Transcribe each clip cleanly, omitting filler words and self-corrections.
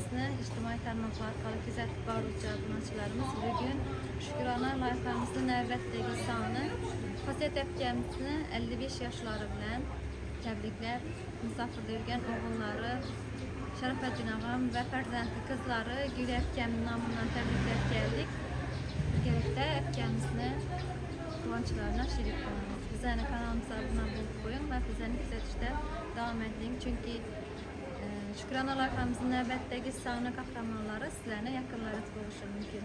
Bizni ijtimoiy tarmoqlar orqali kuzatib boruvchi obunachilarimiz bugun Shukrona loyihamizning navbatdagi soni Xosiyat akamizni 55 yoshlari bilan tabriklab, musofirda yurgan o'g'illari Sharofatdin og'am va farzandli qizlari Gul akamning nomidan tabriklab keldik. Birgalikda akamizni quvonchlarına sherik bo'lamiz. Bizani kanalimizga obuna bo'lib qo'ying va bizani kuzatishda davom eting, chunki Shukrona loyihamizning navbatdagi soni qahramonlari sizlarni yaqinlaringiz bo'lishi mumkin.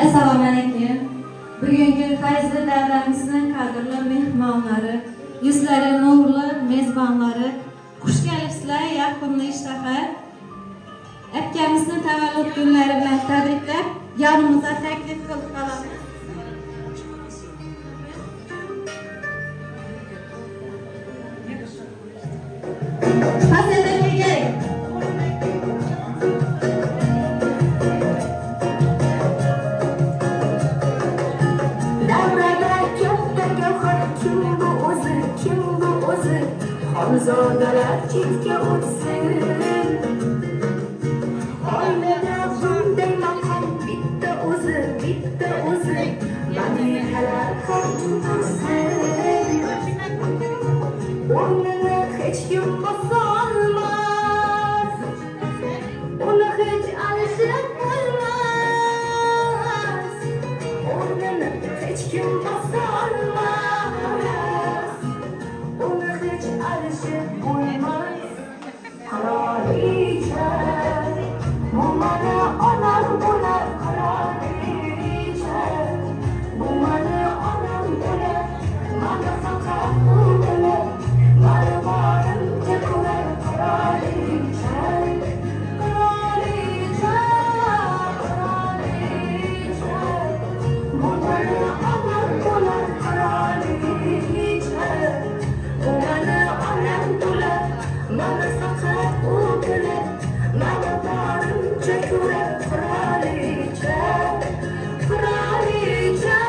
Assalomu alaykum. Bugungi fayzli davramizning qadrli mehmonlari, yuzlari nurli mezbonlari, xush kelibsizlar, yoqimli ishtaha. Akamizni tavallud kunlari bilan tabriklab, yonimizga taklif qilib qolamiz. Zodalar chetga o'tsin, oilada bunday maqom bitta o'zi, manihalar ham tursin. O'rnini hech kim bosolmas, uni hech alishib bo'lmas. O'rnini hech kim bosolmas, uni hech alishib bo'lmas. Qirolicha, bu mani onam bo'lar. Qirolicha, bu mani onam bo'lar. Mana faqat u bilan mani borimga ko'rar. Qirolicha, qirolicha, qirolicha, bu mani onam bo'lar. Qirolicha, bu mani onam bo'lar. Mana faqat u bilan mani borimga ko'rar. Qirolicha, qirolicha,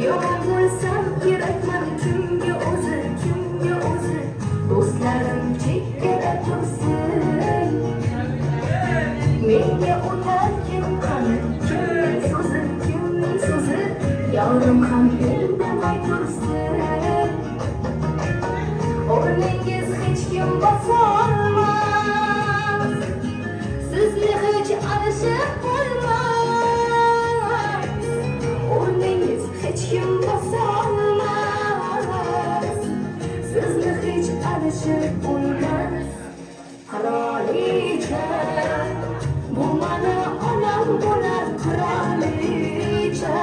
yomon bo'lsam kerakman kimga o'zi, do'stlarim chekkada tursin. Menga o'tar kim qani, kimning so'zi, yorim ham indamay tursin. O'rningiz hech kim bosolmas, sizni hech alishib bo'lmas. O'rningiz hech kim bosolmas, sizni hech alishib bo'lmas. Qirolicha, bu mani onam bo'lar. Qirolicha,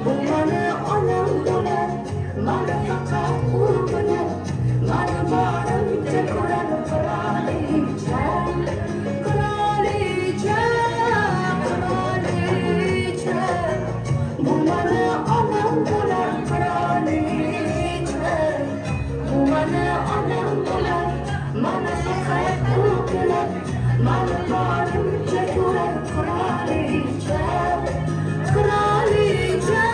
bu mani onam bo'lar. Mana faqat u bilan mani borimga ko'rar. Qirolicha, qirolicha, qirolicha, bu mani onam bo'lar. Qirolicha, bu mani onam bo'lar. Mana faqat u bilan mani borimga ko'rar. Qirolicha, qirolicha,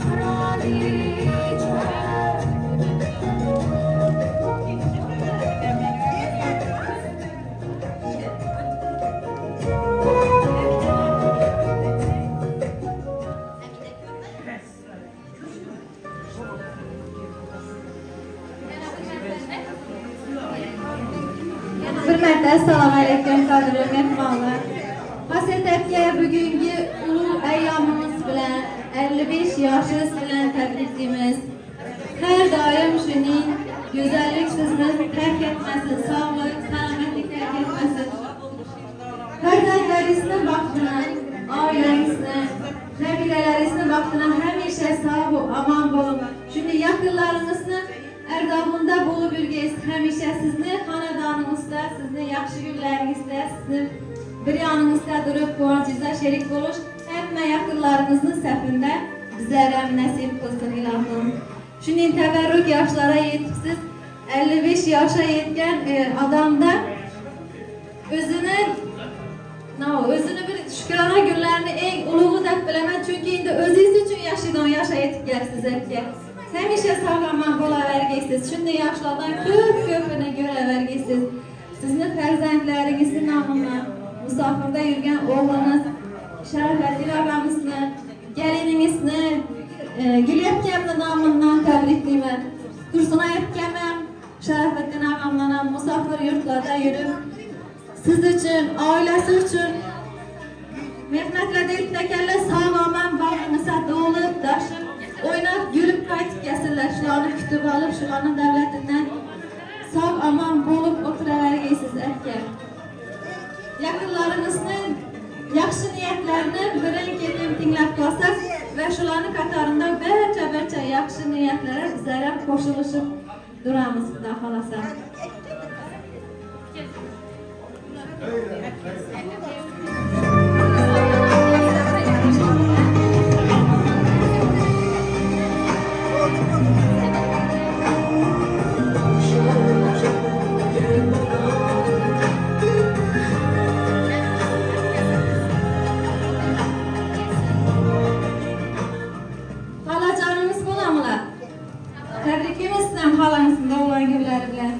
qirolicha. Hürmetli assalomu alaykum qadrli mehmonlar. Xosiyat aka bugungi ulug' ayyomimiz bilan 55 yoshingiz bilan tabriklaymiz. Har doim shuning go'zallik sizni tark etmasin, sog'lik, salomatlik tark etmasin. Farzandlar vaxtına həmişə sağ ol, aman olun. Şimdi yaxınlarınızla ərdağında bolu bürgəyiz. Həmişə sizni xanadanınızda, sizni yaxşı günlərinizdə, sizni bir yanınızda durub qovancınızda şerik oluş. Həmmə yaxınlarınızın səfində bizlərəm nəsib qılsın ilahım. Şimdi təvərrük yaşlara yetibsiz, 55 yaşa yetken adamda özünü bir şükrana günlerini en uluğu da bilemez çünkü indi özünüz için yaşayan yaşa yetip gelsiz etki. Həmişə sağlaman bola vergisiz. Şimdi yaşlardan köp-köpüne göre vergisiz. Sizin fərzəndlərinizin namına, musafirdə yürgen oğlunuz, Şərəfəddin ağamızla, gəlininizlə, Güliyevkem'in namından təbrikliyim. Dursun'a yetkemem, Şərəfəddin ağamla musafir yurtlarda yürüp, siz için, ailesi için, mehnetle değil tekelle sağlaman bağınıza dolup, daşıp, oynap, gülüp, kaytıp gelsinler. Şuanı kütüp alıp, şuanın devletinden sağ aman bolup oturavergeysiz erkek. Yakınlarınızın yaxşı niyetlerini birin kedim dinlep kalsak ve şuanın katarında berçe yaxşı niyetlere bizlere koşuluşup duramız daha halasa. Halacanımız bulamılar. Tebrikimizden halanızın da olan gülleri bilen.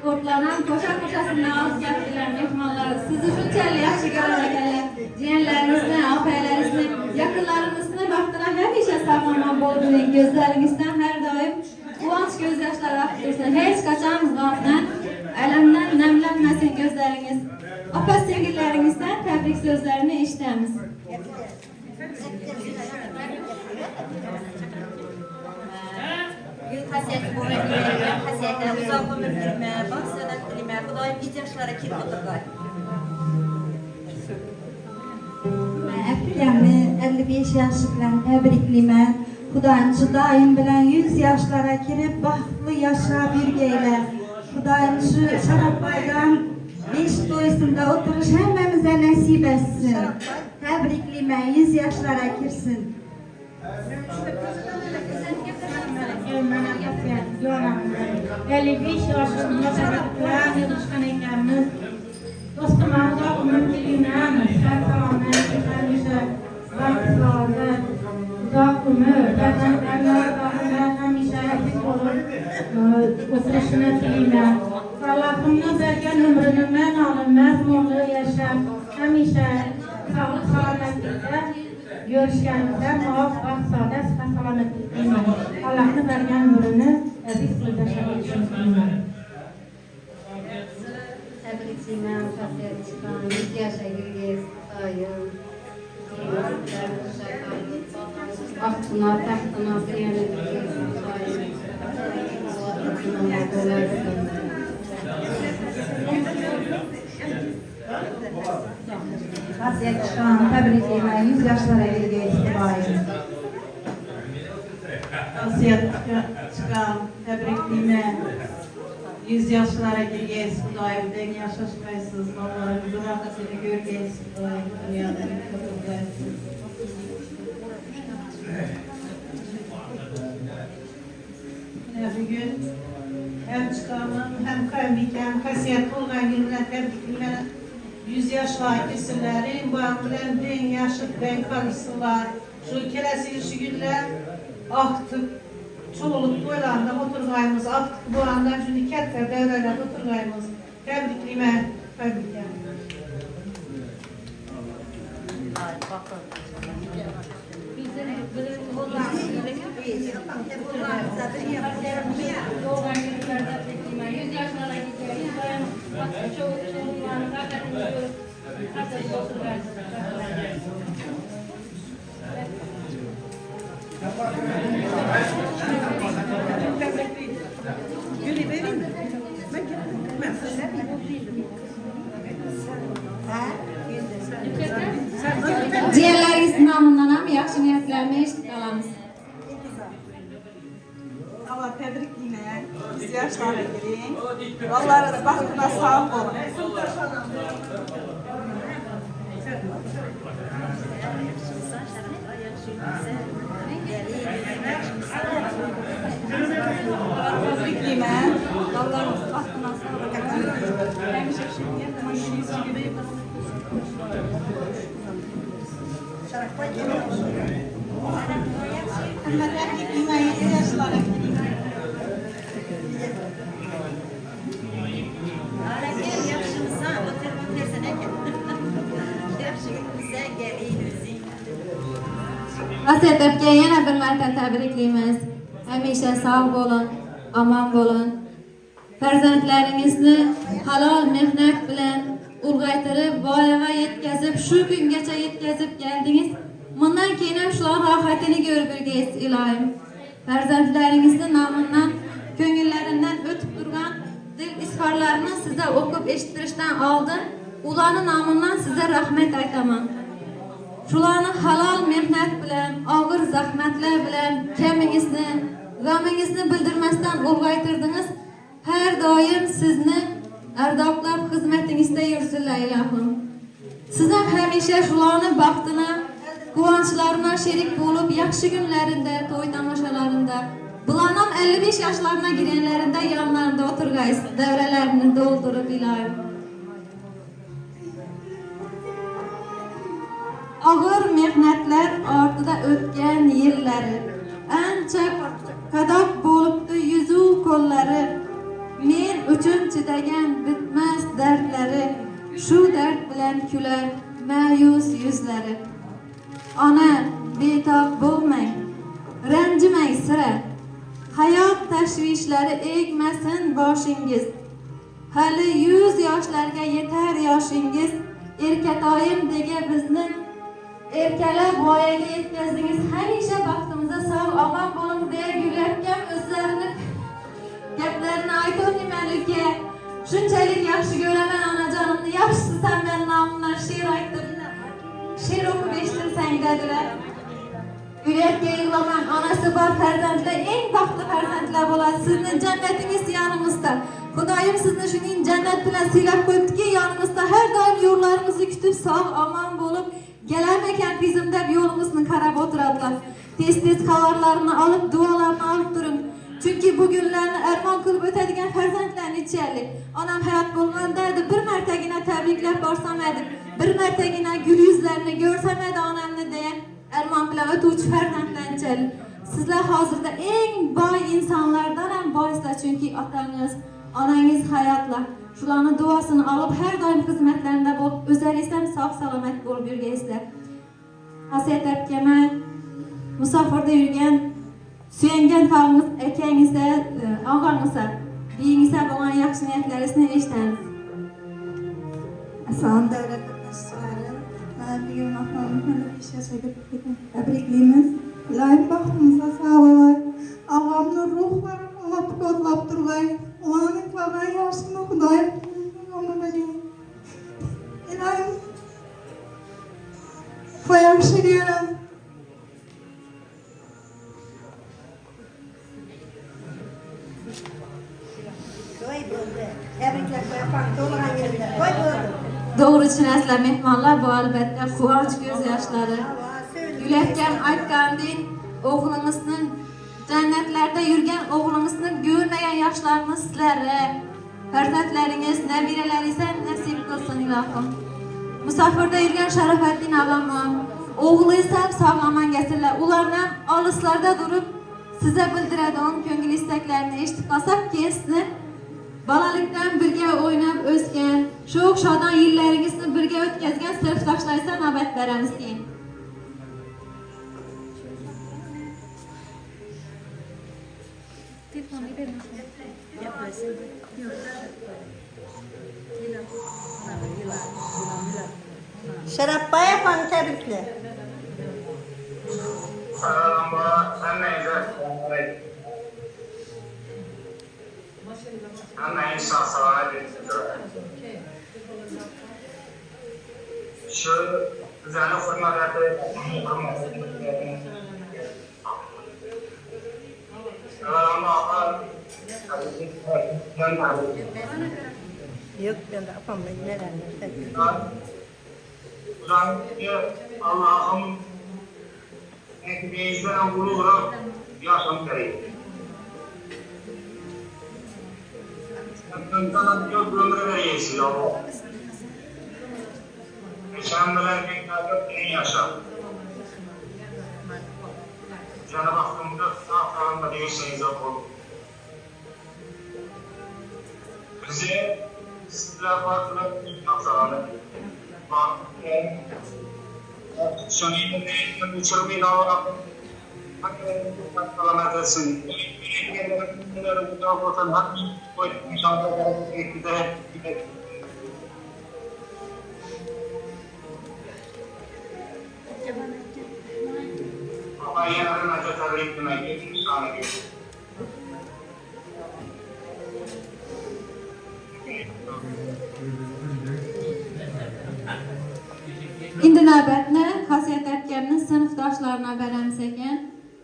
Ortlanan koşa-koşasından alıp geldiler mehmanları. Sizi şunçəli yaxşı görərəkələr, ciğənlərinizlə, apəylərinizlə, yakınlarınızla vaxtına həmişə sağlaman bol bilin, gözlərinizdən hər daim ulanç gözyaşları aktırsın. Heç qaçan qanla, ələmdən nəmlənməsin gözləriniz. Apa sevgililərinizdən təbrik sözlərini işləmiz. Hasiyeti boyun dilime, hasiyetine uzak ömür dilime, bak saadet dilime, Kudayım ihtiyaçlara kirli oturgay. Əfkəmi 55 yaşı bilen təbrikliyimə, Kudayımcı daim bilen 100 yaşlara kirib baxtlı yaşa bir geylə. Kudayımcı Şarabbay'dan 5 doysunda oturuş həmməmizə nəsib etsin. Təbrikliyimə 100 yaşlara kirsin. 55 yaşında sabahlar yetişken ekanmiz. Dostumuzda umutliğine, sen selamet, hemşe, vakt saadet, uzak ömür, farzandlarla hemşe hepsi olur, oturuşuna dilime. Allah'ımın vergen ömrünü men alın, mezmunlu yaşam, hemşe sağlık selametlikte, görüşkenizde muaf, vakt saadet ve selametlik iman. Allah'ın vergen ömrünü aziz kılıda şahit düşünsünler. Tebrikliğime, hasret çıkan, 100 yaşa gireceğiz, dayım. Aklına, tahtına, diyaneteceğiz, dayım. Hasiyet çıkan təbrikliyimə 100 yaşlara gireceğiz. Hasiyet çıkan tebrikliyime 100 yaşlara gireceğiz Kudayım. Den yaşaşkaysız, mallarımızın arkasını göreceğiz Kudayım. Dünyada bir kapıdaysız. Bugün hem çıkamın hem kaymiken hasiyet olgan günler tebrikliyime 100 yaşlar kesinlerin bu anların den yaşıp den kalırsınlar. Şu kelesi şu günler aktık, çoğuluk boylarında oturgayımız, aktık bu anda şimdi ketler devreler oturgayımız. Tebrikliyime, tebrikler. Doğan günlerde bekleyime ben 100 yaşlara gidiyorum. Ben çoğunlarını zaten biliyorum. Herkes oturuyor. Diğerleringiz namından ham yaxshi niyatlarni eshitib qolamiz. Allah tebrikleyeyim. 100 yaşlara gireyim. Vallahi da bahtına sağ olun. Tebrikleyeyim. Vallahi bahtına sağ Vasiyat aka yana bir marta tabriklaymiz. Hamisha sog' bo'lin, omon bo'lin. Farzandlaringizni halol mehnat bilan ulg'aytirib, voyaga yetkazib, shu kungacha yetkazib keldingiz. Bundan keyin ham shular rohatini ko'rib yurgingiz ilohim. Farzandlaringizni nomidan, ko'ngillaridan o'tib turgan dil izhorlarini sizga o'qib eshittirishdan oldin ularning nomidan sizga rahmat aytaman. Shularni halol mehnat bilan, og'ir zahmatlar bilan kamingizni, g'amingizni bildirmasdan ulg'aytirdingiz. Har doim sizni ardoqlab xizmatingizda yursinlar ilohim. Siz ham hamisha shularni baxtini, quvonchlarini sherik bo'lib, yaxshi kunlarida, to'y tomoshalarida, bularni ham 55 yoshlarga kirganlarida yonlarida o'tirgaysiz, davralarini to'ldirib ilohim. Og'ir mehnatlar ortida o'tgan yillari, ancha qadoq bo'libdi yuzu qo'llari. Men uchun chidagan bitmas dardlari, shu dard bilan kular ma'yus yuzlari. Ona betob bo'lmang, ranjimang sira. Hayot tashvishlari egmasin boshingiz. Hali 100 yoshlarga yetar yoshingiz. Erkatoyim degan bizni erkalab voyaga yetkazdingiz. Hamisha baxtimizda sog' omon bo'ling deya gulayotgan o'zlarini gaplarini aytolmayman uka. Shunchalik yaxshi ko'raman onajonimni. Yaxshisi sen men nomimdan she'r aytib, she'r o'qib eshitirsang dedilar. Yurakga yig'laman, onasi bor farzandlar eng baxtli farzandlar bo'ladi. Sizni jannatingiz yoningizda. Xudoyim sizni shuning jannat bilan silab qo'yibdiki, yoningizda har doim yo'llaringizni kutib, sog' omon bo'lib, kelarmikan tizim deb yo'lingizni qarab o'tiradilar. Tez-tez xabarlarini olib, duolarni olib turing. Chunki bu kunlarni armon qilib o'tadigan farzandlarni ichaylik. Onam hayot bo'lganda bir martagina tabriklab borsam edi. Bir martagina gul yuzlarini ko'rsam edi onamni degan armon bilan o'tuvchi farzandlarni. Sizlar hozirda eng boy insonlardan ham boysizlar, chunki otangiz, onangiz hayotlar. Shularni duosini olib har doim xizmatlarida bo'lib, o'zlaringiz ham sog' salomat bo'lib yurgaysizlar. Vasiyat akama musofirda yurgan suyangan tog'imiz akangizda, og'angizda, beyingizda bo'lgan yaxshi niyatlaringizni eshitamiz. Assalom davlat qatnashchilari. Bugun maqomni yashasaga tabriklaymiz. Ilohim baxtimizga sog'lik, avlodni ruhlarini qo'llab turg'ay. Ularning qilgan yaxshini Xudoyim o'rnatadi. Ilohim yaxshi ko'raman. Doğru tushunasizlar mehmonlar, bu albatta quvonch ko'z yoshlari. Yulatgan aytgandek, o'g'lingizni jannatlarda yurgan o'g'lingizni ko'rmagan yoshlarni sizlarga, farzandlaringiz, nabiralaringiz nasib qilsin ilohim. Musofirda yurgan Sharofatdin avlom, o'g'lingiz ham sog'-omon kelsinlar. Ularni ham olislarda turib sizga bildiradigan ko'ngil istaklarini eshitib qolsak, keyin sizni bolalikdan birga o'ynab o'sgan, sho'x shodon yillaringizni birga o'tkazgan sinfdoshlarga navbat beramiz keyin. Telefonu verin. Şarap yapan tebrikler. Şu düzenli formatları Yok ben de yapamayım. Neden? Allah'ım ekmeğizden vurularak yaşam gereği. Sana çok ömrü vereysin Allah. Yaşamlar beklerken en yaşam. Cenab-ı Hakk'ımda sağ değilseniz olun. Bize sizler farklı nasıl bak, şunun ne uçurmayın Allah'ım. Hakkı alamet etsin. Bunları bu tarafa otan hakkı koyduk. İnşallah gider. Ama yarın acı tebrik etmek inşallah. İndi növbətlə xasiyyət ətgəminin sınıfdaşlarına bərəmsəkən,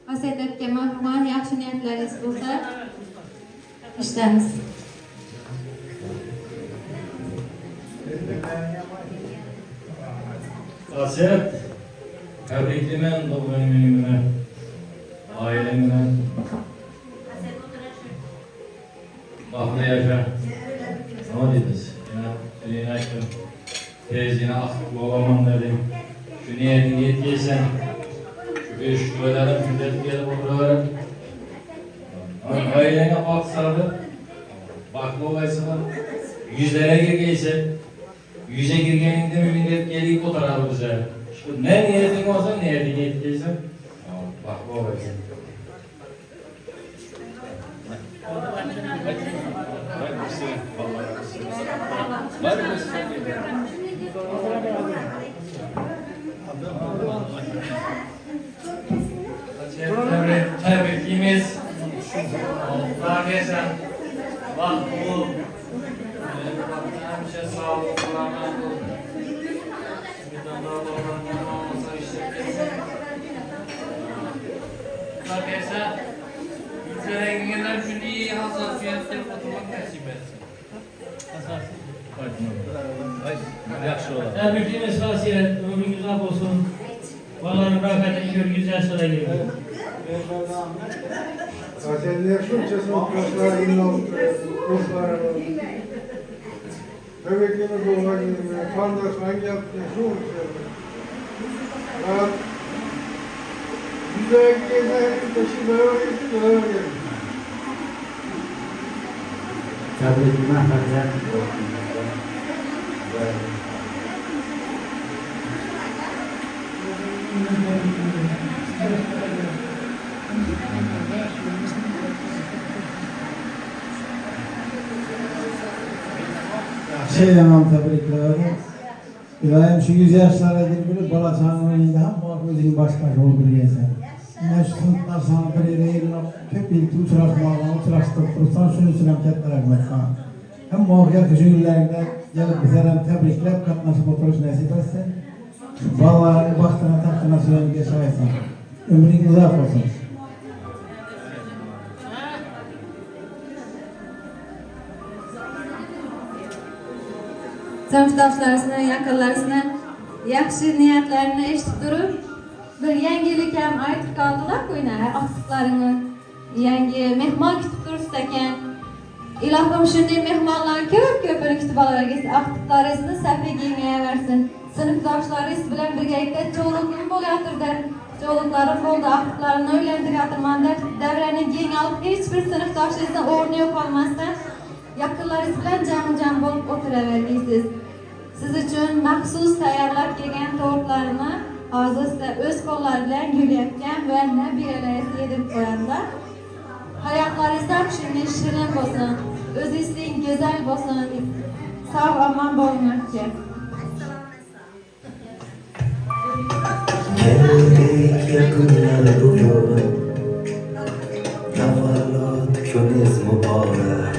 xasiyyət ətgəmə oxuman yaxşı niyyətləriniz olsa, işləmiz. Xasiyyət, təbriklimən doğum günümünə, ailemine, baxlı yaşa, ne dediniz? Yine açtım. Tezgine aklı olamam dedim. Şu niyetini yetkiysen, şu iş söylerim, şu dedi gelip oturarım. Ailene baksardı, baklı olaysana, yüzlere girgeyse, yüze girgeninde mi millet gelip oturardı bize. Şu ne niyetin olsa niyetini yetkiysen, baklı olaysın. Var mısın? Tebrikimiz Arkadaşlar bak bu hemşe sağ olun Kur'an'a bir tane daha olmasa işte arkadaşlar ülkelere gidenler şimdi iyi hassasiyetle oturmak nasip etsin. Tebrikimiz Hasiyet, ömrün güzel olsun. Vallahi bırakatın gör güzel sıra geliyor. Hasiyet'in yaşıyorçasın kurslar, kurslar. Tebrikimiz olmak üzere. Kardeş hangi yaptın? Şu uçuyor. Güzel gezer, taşı böyle gelir. Tebrikime Hasiyet. Şeylemem tebrikler. İbrahim şu 100 yaşlara girip balacanın önünde hem muhabbetinin başbaşı olur gelsen. Ben şu sınıflar sana bir yere köp ilk uçraştırıp dursan şunu süremketler ekmek sana. Hem muhabbet günlerinde gelip bizlerden tebrikler katlaşıp oturuş nasip etsin. Vallahi baktığına taktığına süren geçersen. Ömrün uzak olsun. Sınıfdaşlarına, yakınlarına yaxşı niyetlerini eşit durup bir yangilik hem aytıp kaldılar koyuna aktıklarını yangi mehman kütüp durursaken ilahım şimdi mehmanlar köp kütüp alarak aktıklarını sefe giymeye versin. Sınıfdaşları bilen birlikte çoğunluğum oluyordur der. Çoğunluklarım oldu aktıklarını öylendir yatırmandır. Devrenin giyin alıp hiçbir sınıfdaşlarının ornu yok olmazsa yakınlarınız bilen cam bolup oturuvergeysiz. Siz için maxsus tayyorlab kelgan tortlarni hozir sizlar o'z qo'llar bilan gulyapgan va nabiralaringiz yedirib qo'yadilar. Hayotlaringizdan shirin bo'lsin, o'zingizning go'zal bo'lsin. Sog' omon bo'linglar. Geldik yakınlar bugün, tavallot kuniz mübarek.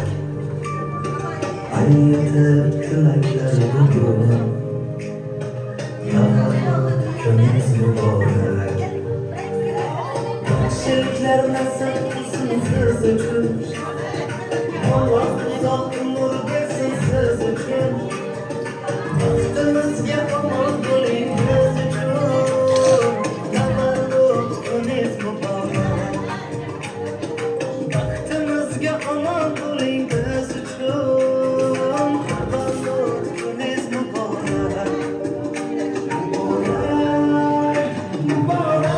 Ayetip dilekler bugün, tavallot kuniz mübarek. Şirkler nasıl kısmı siz için, Allah uzak umur gelsin siz için. Baktınız ya aman bulayım siz için. Baktınızga aman bulayım biz uchun tavallot kuniz muborak. Muborak, muborak,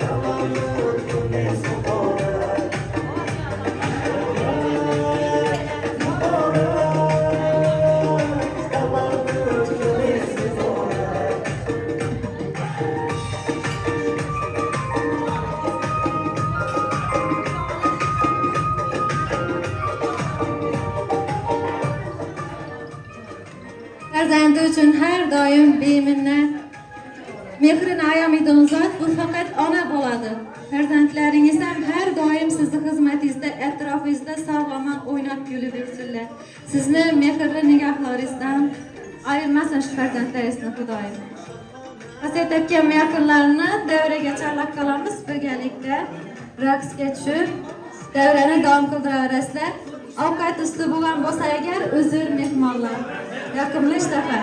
tavallot kuniz muborak. Muborak, tavallot kuniz muborak. Farzandi uchun har doim beminnat mehrini ayamaydigan zot bu faqat ona bo'ladi. Farzandlaringiz ham har doim sizni xizmatingizda, atrofingizda sog'-omon o'ynab kulib yursinlar. Sizni mehrli nigohlaringizdan ayirmasin shu farzandlaringizni Xudoyim. Hasiyat etgan yaqinlarni davraga chaqirib qolamiz. Birgalikda raqsga tushib davrani davom qildirasizlar. Ovqat usti bo'lgan bo'lsa agar uzr mehmonlar. Yoqimli ishtaha.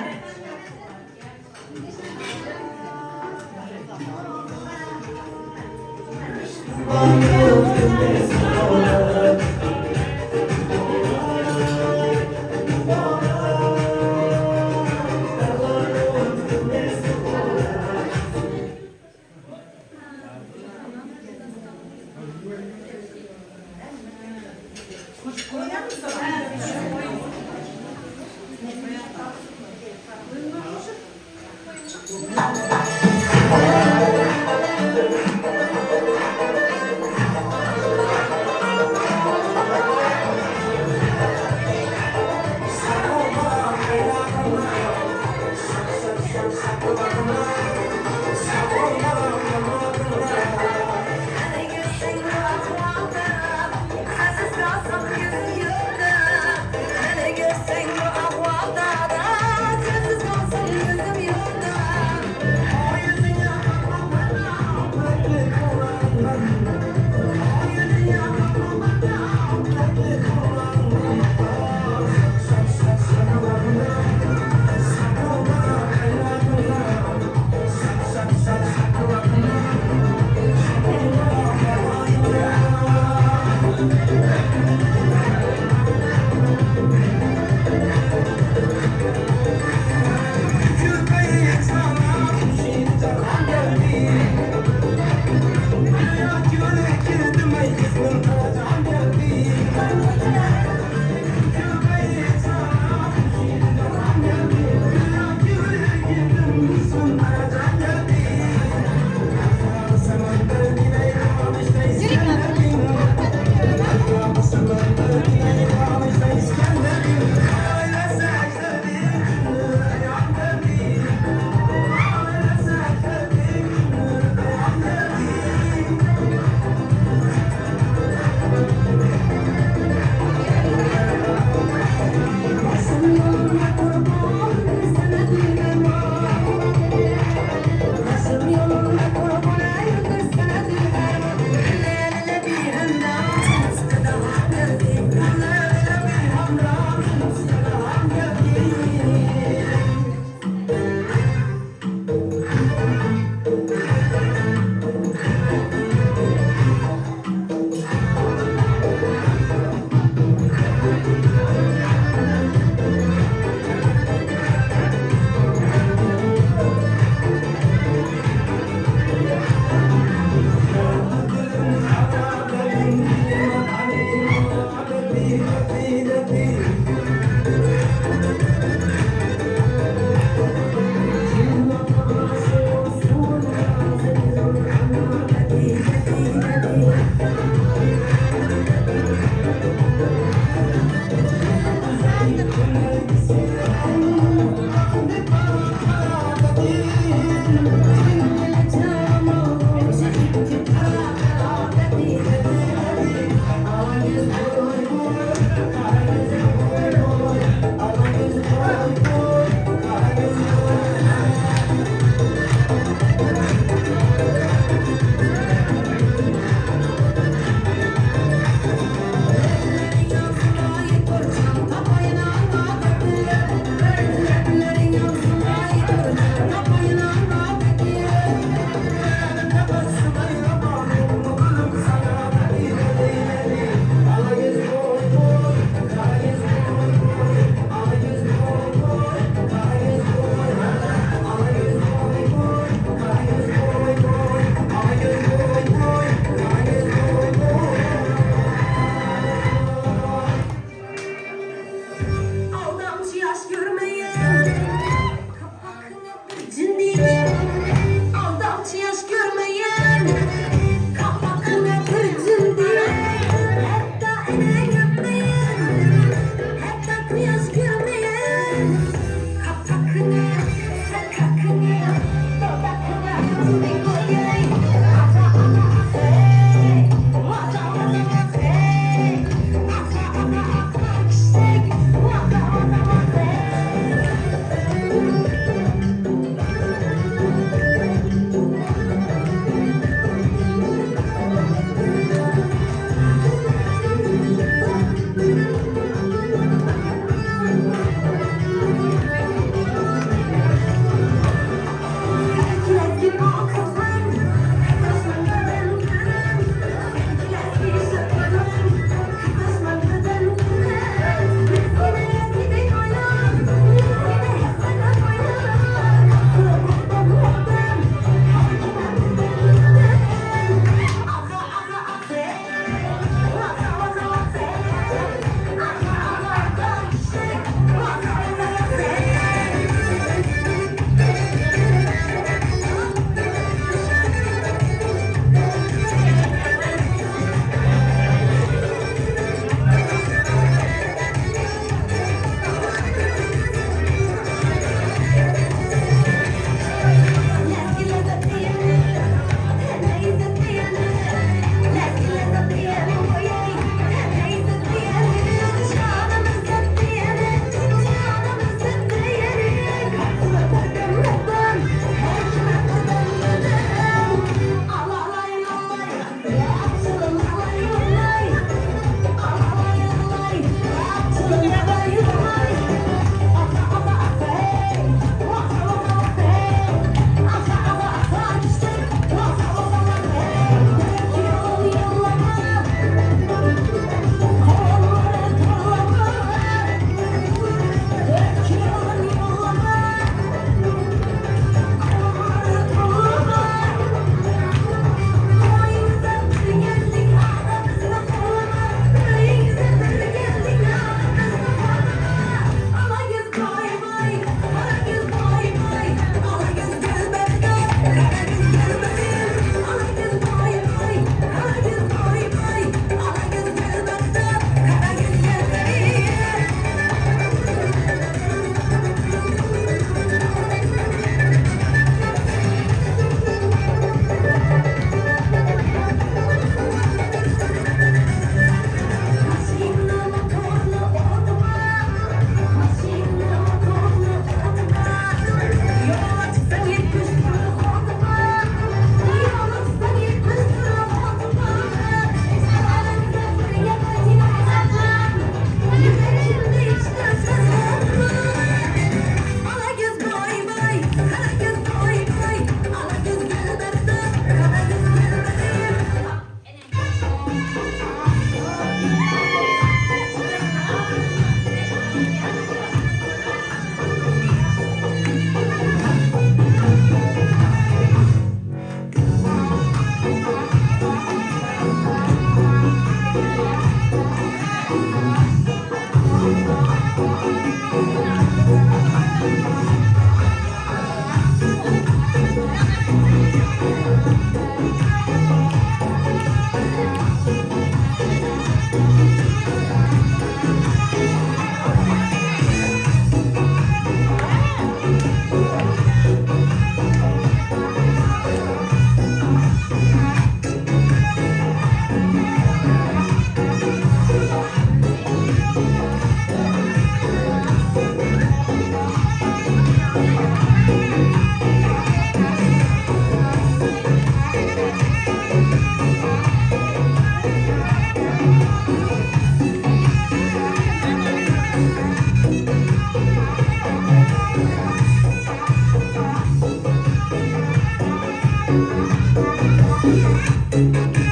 Thank you.